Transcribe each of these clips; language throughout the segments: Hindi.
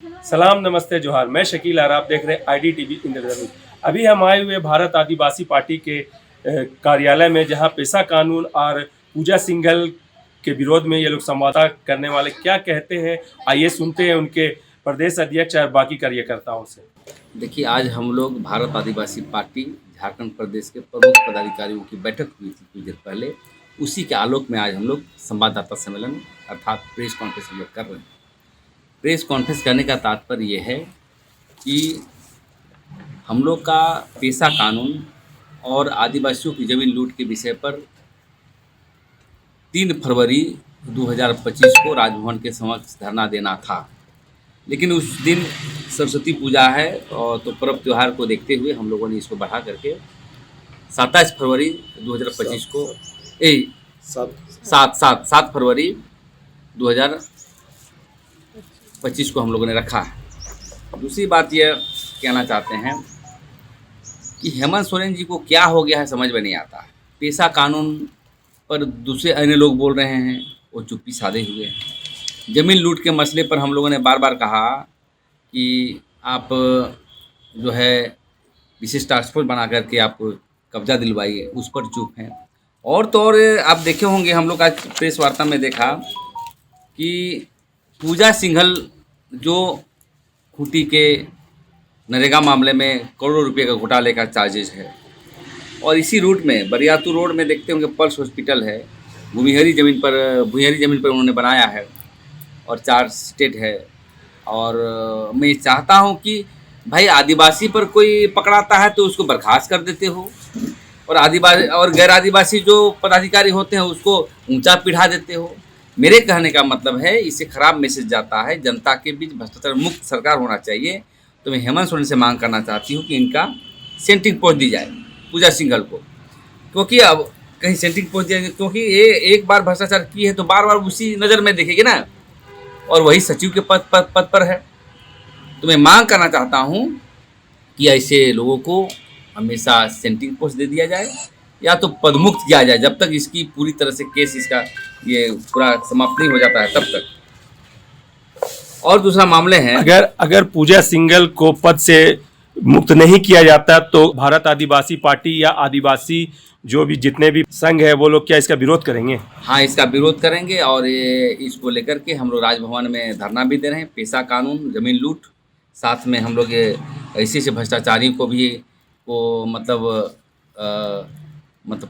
सलाम, नमस्ते, जोहार। मैं शकील आर, आप देख रहे हैं IDTV इंद्रधनुष। अभी हम आए हुए भारत आदिवासी पार्टी के कार्यालय में, जहां पेशा कानून और पूजा सिंघल के विरोध में ये लोग संवाद करने वाले क्या कहते हैं। आइए सुनते हैं उनके प्रदेश अध्यक्ष और बाकी कार्यकर्ताओं से। देखिए, आज हम लोग भारत आदिवासी पार्टी झारखंड प्रदेश के प्रमुख पदाधिकारियों की बैठक हुई थी कुछ देर पहले। उसी के आलोक में आज हम लोग संवाददाता सम्मेलन अर्थात प्रेस कॉन्फ्रेंस हम लोग कर रहे हैं। प्रेस कॉन्फ्रेंस करने का तात्पर्य ये है कि हम लोग का पेशा कानून और आदिवासियों की जमीन लूट के विषय पर 3 फरवरी 2025 को राजभवन के समक्ष धरना देना था, लेकिन उस दिन सरस्वती पूजा है और तो पर्व त्यौहार को देखते हुए हम लोगों ने इसको बढ़ा करके 27 फरवरी 2025 को 7 फरवरी 2025 को हम लोगों ने रखा है। दूसरी बात यह कहना चाहते हैं कि हेमंत सोरेन जी को क्या हो गया है समझ में नहीं आता है। पेशा कानून पर दूसरे अन्य लोग बोल रहे हैं, वो चुप्पी साधे हुए हैं। ज़मीन लूट के मसले पर हम लोगों ने बार बार कहा कि आप जो है विशेष टास्क फोर्स बना करके आप कब्जा दिलवाइए, उस पर चुप हैं। और तो और आप देखे होंगे, हम लोग आज प्रेस वार्ता में देखा कि पूजा सिंघल जो खूंटी के नरेगा मामले में करोड़ों रुपए का घोटाले का चार्जेज है, और इसी रूट में बरियातू रोड में देखते होंगे पल्स हॉस्पिटल है, भूमिहरी ज़मीन पर उन्होंने बनाया है और 4 स्टेट है। और मैं चाहता हूं कि भाई आदिवासी पर कोई पकड़ाता है तो उसको बर्खास्त कर देते हो, और आदिवासी और गैर आदिवासी जो पदाधिकारी होते हैं उसको ऊंचा पिढ़ा देते हो। मेरे कहने का मतलब है, इससे खराब मैसेज जाता है, जनता के बीच भ्रष्टाचार मुक्त सरकार होना चाहिए। तो मैं हेमंत सोरेन से मांग करना चाहती हूँ कि इनका सेंटिंग पोस्ट दी जाए पूजा सिंघल को, क्योंकि अब कहीं सेंटिंग पोस्ट दिया, क्योंकि ये एक बार भ्रष्टाचार की है तो बार बार उसी नज़र में देखेगी ना, और वही सचिव के पद पर है। तो मैं मांग करना चाहता हूं कि ऐसे लोगों को हमेशा सेंटिंग पोस्ट दे दिया जाए या तो पदमुक्त किया जाए, जब तक इसकी पूरी तरह से केस इसका ये पूरा समाप्त नहीं हो जाता है तब तक। और दूसरा मामले हैं, अगर पूजा सिंघल को पद से मुक्त नहीं किया जाता तो भारत आदिवासी पार्टी या आदिवासी जो भी जितने भी संघ है वो लोग क्या इसका विरोध करेंगे? हाँ, इसका विरोध करेंगे, और ये इसको लेकर के हम लोग राजभवन में धरना भी दे रहे हैं। पेशा कानून, जमीन लूट, साथ में हम लोग ये ऐसे भ्रष्टाचारियों को भी मतलब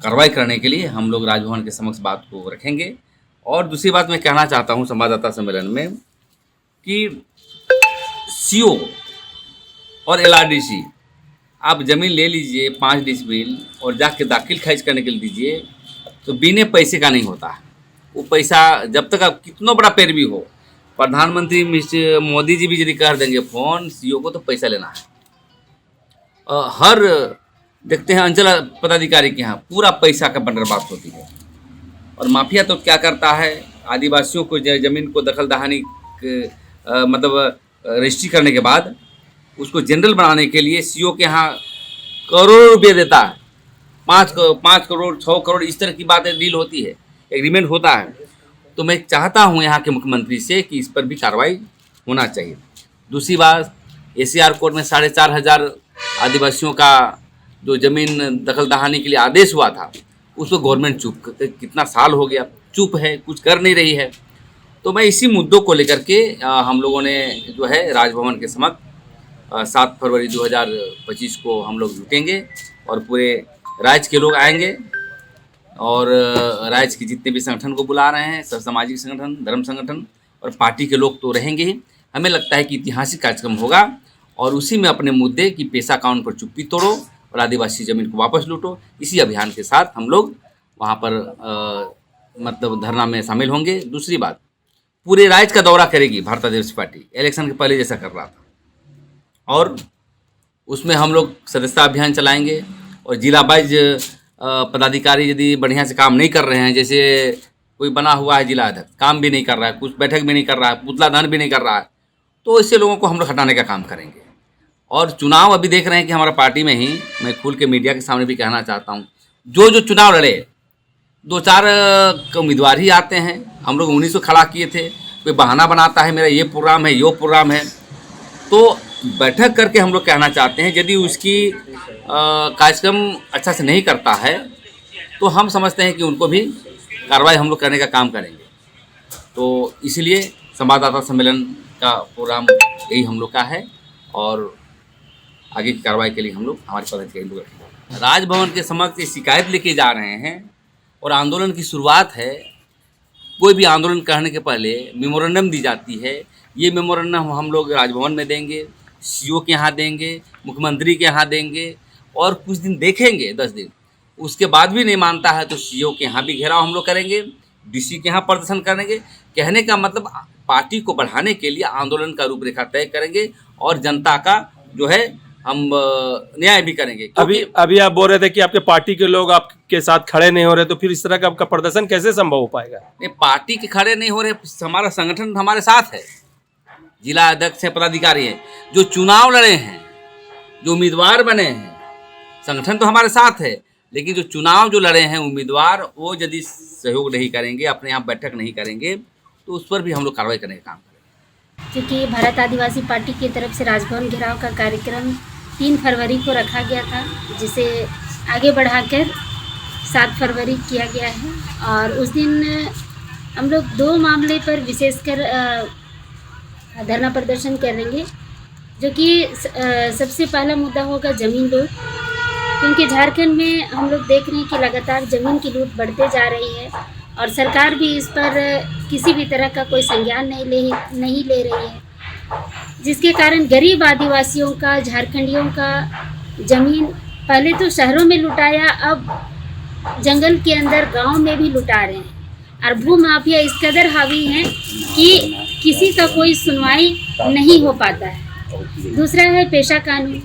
कार्रवाई करने के लिए हम लोग राजभवन के समक्ष बात को रखेंगे। और दूसरी बात मैं कहना चाहता हूँ संवाददाता सम्मेलन में कि सीओ और LRDC आप ज़मीन ले लीजिए 5 डिसमिल और जाके दाखिल खारिज करने के लिए दीजिए, तो बिना पैसे का नहीं होता है। वो पैसा जब तक आप कितना बड़ा पैरवी हो, प्रधानमंत्री मिस्टर मोदी जी भी यदि कर देंगे फ़ोन सीओ को तो पैसा लेना है। हर देखते हैं अंचल पदाधिकारी के यहाँ पूरा पैसा का बंदरबात होती है। और माफिया तो क्या करता है, आदिवासियों को ज़मीन को दखल दहानी मतलब रजिस्ट्री करने के बाद उसको जनरल बनाने के लिए सीओ के यहाँ करोड़ों रुपये देता है। 5 करोड़ 6 करोड़ इस तरह की बातें डील होती है, एग्रीमेंट होता है। तो मैं चाहता हूँ यहाँ के मुख्यमंत्री से कि इस पर भी कार्रवाई होना चाहिए। दूसरी बात, ACR कोर्ट में 4,500 आदिवासियों का जो ज़मीन दखल दहानी के लिए आदेश हुआ था, उस पर गवर्नमेंट चुप, कितना साल हो गया चुप है, कुछ कर नहीं रही है। तो मैं इसी मुद्दों को लेकर के हम लोगों ने जो है राजभवन के समक्ष 7 फरवरी 2025 को हम लोग जुटेंगे, और पूरे राज्य के लोग आएंगे, और राज्य के जितने भी संगठन को बुला रहे हैं, सब सामाजिक संगठन, धर्म संगठन और पार्टी के लोग तो रहेंगे ही। हमें लगता है कि ऐतिहासिक कार्यक्रम होगा, और उसी में अपने मुद्दे की पेशा कानून पर चुप्पी तोड़ो और आदिवासी ज़मीन को वापस लूटो, इसी अभियान के साथ हम लोग वहाँ पर मतलब धरना में शामिल होंगे। दूसरी बात, पूरे राज्य का दौरा करेगी भारत आदिवासी पार्टी, इलेक्शन के पहले जैसा कर रहा था, और उसमें हम लोग सदस्यता अभियान चलाएंगे। और जिला वाइज पदाधिकारी यदि बढ़िया से काम नहीं कर रहे हैं, जैसे कोई बना हुआ है जिला अध्यक्ष, काम भी नहीं कर रहा है, कुछ बैठक भी नहीं कर रहा है, पुतला दान भी नहीं कर रहा है, तो ऐसे लोगों को हम लोग हटाने का काम करेंगे। और चुनाव अभी देख रहे हैं कि हमारा पार्टी में ही, मैं खुल के मीडिया के सामने भी कहना चाहता हूँ, जो चुनाव लड़े 2-4 उम्मीदवार ही आते हैं। हम लोग 19 को खड़ा किए थे, कोई बहाना बनाता है मेरा ये प्रोग्राम है, यो प्रोग्राम है, तो बैठक करके हम लोग कहना चाहते हैं, यदि उसकी कार्यक्रम अच्छा से नहीं करता है तो हम समझते हैं कि उनको भी कार्रवाई हम लोग करने का काम करेंगे। तो इसलिए संवाददाता सम्मेलन का प्रोग्राम यही हम लोग का है और आगे की कार्रवाई के लिए हम लोग हमारी पद्धति लोग रखेंगे। राजभवन के समक्ष ये शिकायत लेके जा रहे हैं और आंदोलन की शुरुआत है। कोई भी आंदोलन करने के पहले मेमोरेंडम दी जाती है। ये मेमोरेंडम हम लोग राजभवन में देंगे, सीओ के यहाँ देंगे, मुख्यमंत्री के यहाँ देंगे और कुछ दिन देखेंगे, 10 दिन। उसके बाद भी नहीं मानता है तो सीओ के यहाँ भी घेराव हम लोग करेंगे, डीसी के यहाँ प्रदर्शन करेंगे। कहने का मतलब पार्टी को बढ़ाने के लिए आंदोलन का रूपरेखा तय करेंगे और जनता का जो है हम न्याय भी करेंगे। अभी आप बोल रहे थे कि आपके पार्टी के लोग आपके साथ खड़े नहीं हो रहे, तो फिर इस तरह का आपका प्रदर्शन कैसे संभव हो पाएगा? नहीं, पार्टी के खड़े नहीं हो रहे, हमारा संगठन हमारे साथ है, जिला अध्यक्ष है, पदाधिकारी हैं, जो चुनाव लड़े हैं, जो उम्मीदवार बने हैं, संगठन तो हमारे साथ है। लेकिन जो चुनाव जो लड़े हैं उम्मीदवार, वो यदि सहयोग नहीं करेंगे, अपने यहाँ बैठक नहीं करेंगे तो उस पर भी हम लोग कार्रवाई करने का काम करेंगे। क्योंकि भारत आदिवासी पार्टी की तरफ से राजभवन घेराव का कार्यक्रम 3 फरवरी को रखा गया था, जिसे आगे बढ़ाकर 7 फरवरी किया गया है। और उस दिन हम लोग 2 मामले पर विशेषकर धरना प्रदर्शन करेंगे, जो कि सबसे पहला मुद्दा होगा ज़मीन लूट, क्योंकि झारखंड में हम लोग देख रहे हैं कि लगातार ज़मीन की लूट बढ़ते जा रही है और सरकार भी इस पर किसी भी तरह का कोई संज्ञान नहीं ले रही है, जिसके कारण गरीब आदिवासियों का, झारखंडियों का ज़मीन पहले तो शहरों में लुटाया, अब जंगल के अंदर गांव में भी लुटा रहे हैं। और भू माफिया इस कदर हावी हैं कि किसी का कोई सुनवाई नहीं हो पाता है। दूसरा है पेशा कानून।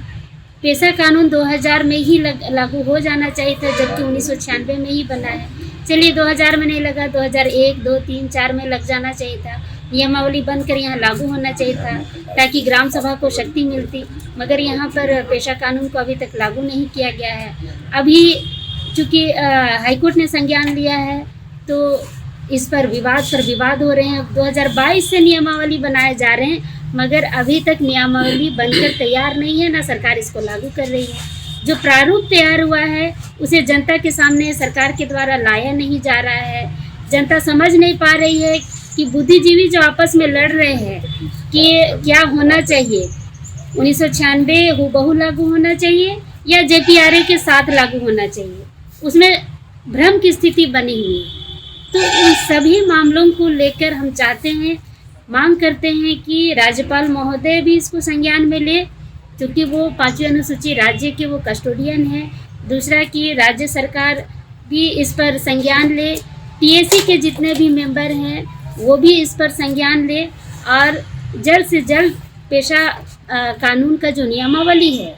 पेशा कानून 2000 में ही लागू हो जाना चाहिए था, जबकि 1996 में ही बना है। चलिए 2000 में नहीं लगा, 2001, 2, 3, 4 में लग जाना चाहिए था। नियमावली बनकर यहाँ लागू होना चाहिए था ताकि ग्राम सभा को शक्ति मिलती, मगर यहाँ पर पेशा कानून को अभी तक लागू नहीं किया गया है। अभी चूँकि हाईकोर्ट ने संज्ञान लिया है तो इस पर विवाद हो रहे हैं। 2022 से नियमावली बनाए जा रहे हैं, मगर अभी तक नियमावली बनकर तैयार नहीं है, ना सरकार इसको लागू कर रही है। जो प्रारूप तैयार हुआ है उसे जनता के सामने सरकार के द्वारा लाया नहीं जा रहा है। जनता समझ नहीं पा रही है कि बुद्धिजीवी जो आपस में लड़ रहे हैं कि क्या होना चाहिए, 1996 हूबहू लागू होना चाहिए या JPRA के साथ लागू होना चाहिए, उसमें भ्रम की स्थिति बनी हुई है। तो इन सभी मामलों को लेकर हम चाहते हैं, मांग करते हैं कि राज्यपाल महोदय भी इसको संज्ञान में ले, क्योंकि वो 5वीं अनुसूची राज्य के वो कस्टोडियन है। दूसरा कि राज्य सरकार भी इस पर संज्ञान ले, TAC के जितने भी मेंबर हैं वो भी इस पर संज्ञान ले और जल्द से जल्द पेशा कानून का जो नियमावली है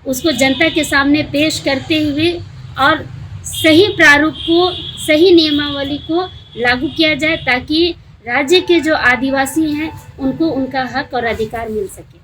उसको जनता के सामने पेश करते हुए और सही प्रारूप को, सही नियमावली को लागू किया जाए, ताकि राज्य के जो आदिवासी हैं उनको उनका हक और अधिकार मिल सके।